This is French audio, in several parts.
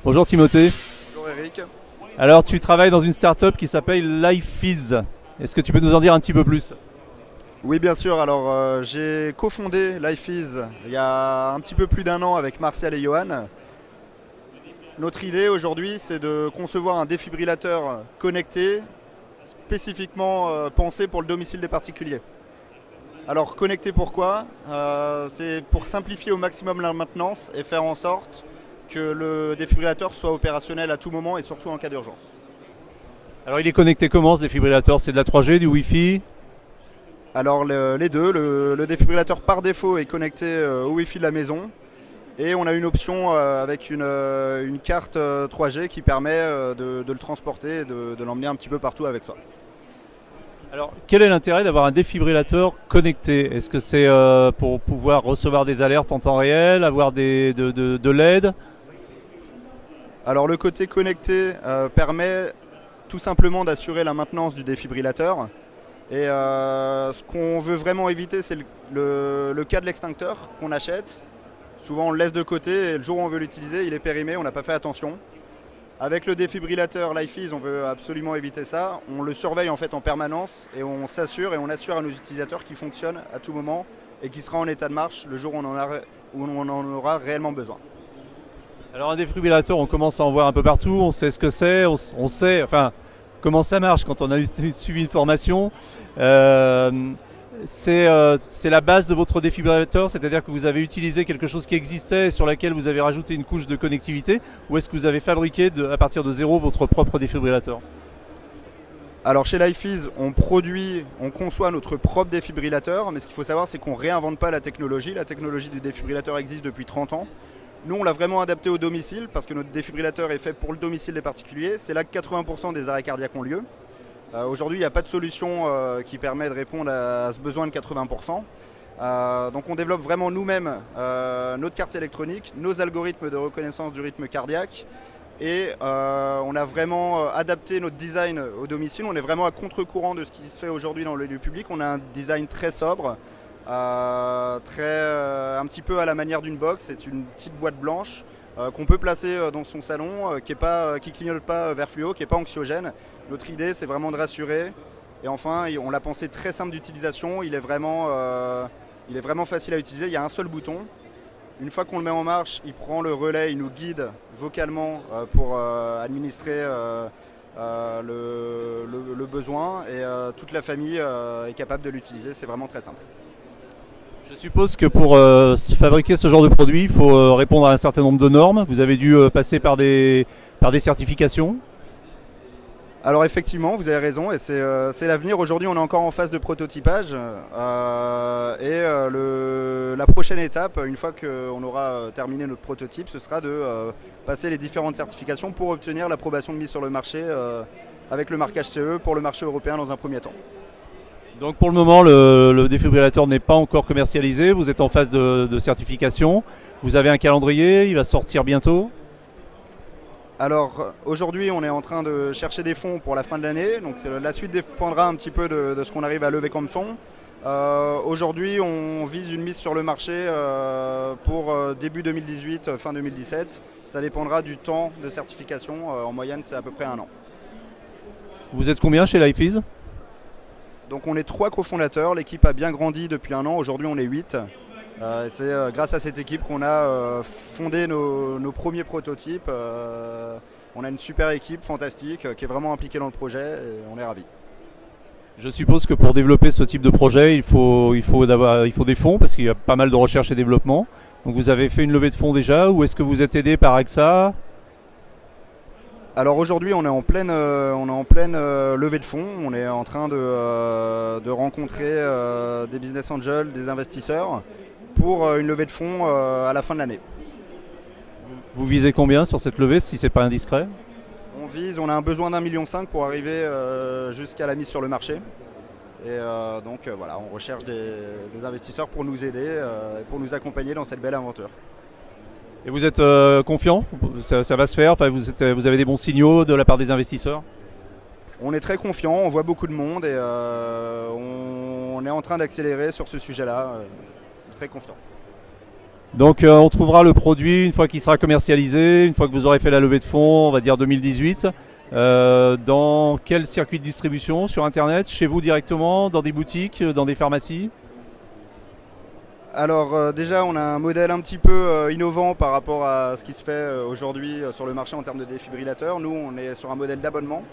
Bonjour Timothée. Bonjour Eric. Alors tu travailles dans une start-up qui s'appelle LifeEase. Est-ce que tu peux nous en dire un petit peu plus? Oui, bien sûr. Alors, j'ai cofondé LifeEase il y a un petit peu plus d'un an avec Martial et Johan. Notre idée aujourd'hui, c'est de concevoir un défibrillateur connecté, spécifiquement pensé pour le domicile des particuliers. Alors, connecté pourquoi? C'est pour simplifier au maximum la maintenance et faire en sorte que le défibrillateur soit opérationnel à tout moment et surtout en cas d'urgence. Alors il est connecté comment ce défibrillateur? C'est de la 3G, du Wi-Fi? Alors les deux, le défibrillateur par défaut est connecté au Wi-Fi de la maison et on a une option avec une carte 3G qui permet de le transporter et de l'emmener un petit peu partout avec soi. Alors quel est l'intérêt d'avoir un défibrillateur connecté? Est-ce que c'est pour pouvoir recevoir des alertes en temps réel, avoir de l'aide? Alors le côté connecté permet tout simplement d'assurer la maintenance du défibrillateur. Et ce qu'on veut vraiment éviter, c'est le cas de l'extincteur qu'on achète. Souvent on le laisse de côté et le jour où on veut l'utiliser, il est périmé, on n'a pas fait attention. Avec le défibrillateur LifeEase, on veut absolument éviter ça. On le surveille en fait en permanence et on s'assure et on assure à nos utilisateurs qu'il fonctionne à tout moment et qu'il sera en état de marche le jour où on en aura réellement besoin. Alors un défibrillateur, on commence à en voir un peu partout, on sait ce que c'est, on sait comment ça marche quand on a suivi une formation. C'est la base de votre défibrillateur, c'est-à-dire que vous avez utilisé quelque chose qui existait et sur laquelle vous avez rajouté une couche de connectivité, ou est-ce que vous avez fabriqué à partir de zéro votre propre défibrillateur? Alors chez LifeEase, on conçoit notre propre défibrillateur, mais ce qu'il faut savoir, c'est qu'on ne réinvente pas la technologie. La technologie du défibrillateur existe depuis 30 ans. Nous, on l'a vraiment adapté au domicile parce que notre défibrillateur est fait pour le domicile des particuliers. C'est là que 80% des arrêts cardiaques ont lieu. Aujourd'hui, il n'y a pas de solution qui permet de répondre à ce besoin de 80%. Donc on développe vraiment nous-mêmes notre carte électronique, nos algorithmes de reconnaissance du rythme cardiaque. Et on a vraiment adapté notre design au domicile. On est vraiment à contre-courant de ce qui se fait aujourd'hui dans le lieu public. On a un design très sobre. Un petit peu à la manière d'une box. C'est une petite boîte blanche qu'on peut placer dans son salon, qui clignote pas vert fluo, qui n'est pas anxiogène. Notre idée, c'est vraiment de rassurer. Et enfin, on l'a pensé très simple d'utilisation. Il est vraiment facile à utiliser. Il y a un seul bouton. Une fois qu'on le met en marche, il prend le relais, il nous guide vocalement pour administrer le besoin. Et toute la famille est capable de l'utiliser. C'est vraiment très simple. Je suppose que pour fabriquer ce genre de produit, il faut répondre à un certain nombre de normes. Vous avez dû passer par des certifications. Alors effectivement, vous avez raison, et c'est l'avenir. Aujourd'hui, on est encore en phase de prototypage. La prochaine étape, une fois qu'on aura terminé notre prototype, ce sera de passer les différentes certifications pour obtenir l'approbation de mise sur le marché avec le marquage CE pour le marché européen dans un premier temps. Donc pour le moment, le défibrillateur n'est pas encore commercialisé. Vous êtes en phase de certification. Vous avez un calendrier, il va sortir bientôt. Alors aujourd'hui, on est en train de chercher des fonds pour la fin de l'année. Donc la suite dépendra un petit peu de ce qu'on arrive à lever comme fonds. Aujourd'hui, on vise une mise sur le marché pour début 2018, fin 2017. Ça dépendra du temps de certification. En moyenne, c'est à peu près un an. Vous êtes combien chez LifeEase? Donc on est 3 cofondateurs, l'équipe a bien grandi depuis un an, aujourd'hui on est 8. C'est grâce à cette équipe qu'on a fondé nos premiers prototypes. On a une super équipe fantastique qui est vraiment impliquée dans le projet et on est ravis. Je suppose que pour développer ce type de projet, il faut des fonds parce qu'il y a pas mal de recherche et développement. Donc vous avez fait une levée de fonds déjà ou est-ce que vous êtes aidé par AXA? Alors aujourd'hui, on est en pleine levée de fonds. On est en train de rencontrer des business angels, des investisseurs pour une levée de fonds à la fin de l'année. Vous visez combien sur cette levée si c'est pas indiscret? On a un besoin d'1,5 million pour arriver jusqu'à la mise sur le marché. Et voilà, on recherche des investisseurs pour nous aider et pour nous accompagner dans cette belle aventure. Et vous êtes confiant? Ça va se faire? Enfin, vous avez des bons signaux de la part des investisseurs? On est très confiant, on voit beaucoup de monde et on est en train d'accélérer sur ce sujet-là. Très confiant. Donc on trouvera le produit une fois qu'il sera commercialisé, une fois que vous aurez fait la levée de fonds, on va dire 2018. Dans quel circuit de distribution? Sur Internet? Chez vous directement? Dans des boutiques? Dans des pharmacies? Alors déjà, on a un modèle un petit peu innovant par rapport à ce qui se fait aujourd'hui sur le marché en termes de défibrillateurs. Nous, on est sur un modèle d'abonnement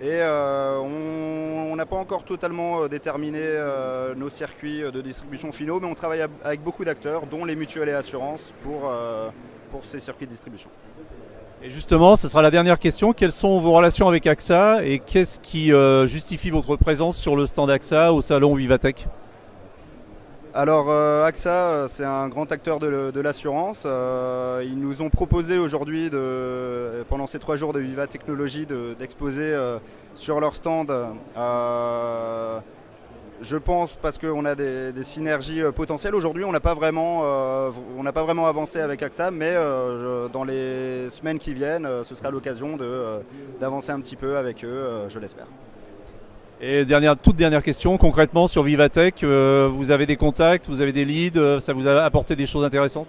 et on n'a pas encore totalement déterminé nos circuits de distribution finaux, mais on travaille avec beaucoup d'acteurs, dont les mutuelles et assurances, pour ces circuits de distribution. Et justement, ce sera la dernière question. Quelles sont vos relations avec AXA et qu'est-ce qui justifie votre présence sur le stand AXA au salon Vivatech? Alors AXA, c'est un grand acteur de l'assurance. Ils nous ont proposé aujourd'hui, pendant ces 3 jours de Viva Technologies, d'exposer sur leur stand. Je pense parce qu'on a des synergies potentielles. Aujourd'hui, on n'a pas vraiment avancé avec AXA, mais dans les semaines qui viennent, ce sera l'occasion d'avancer un petit peu avec eux, je l'espère. Et toute dernière question, concrètement sur Vivatech, vous avez des contacts, vous avez des leads, ça vous a apporté des choses intéressantes?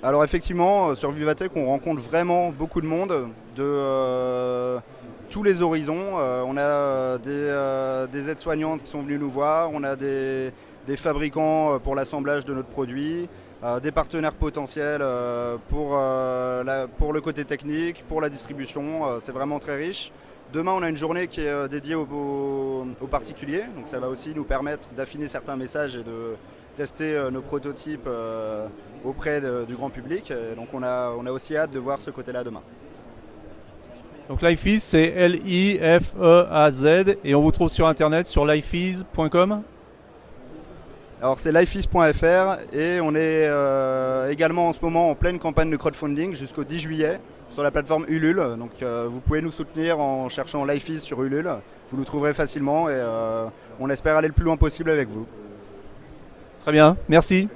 Alors effectivement, sur Vivatech, on rencontre vraiment beaucoup de monde de tous les horizons. On a des aides-soignantes qui sont venues nous voir, on a des fabricants pour l'assemblage de notre produit, des partenaires potentiels pour le côté technique, pour la distribution. C'est vraiment très riche. Demain, on a une journée qui est dédiée aux particuliers, donc ça va aussi nous permettre d'affiner certains messages et de tester nos prototypes auprès du grand public. Donc on a aussi hâte de voir ce côté-là demain. Donc Lifease, c'est Lifeez et on vous trouve sur internet sur lifeez.com. Alors c'est lifeez.fr et on est également en ce moment en pleine campagne de crowdfunding jusqu'au 10 juillet sur la plateforme Ulule. Donc vous pouvez nous soutenir en cherchant Lifeez sur Ulule. Vous nous trouverez facilement et on espère aller le plus loin possible avec vous. Très bien, merci.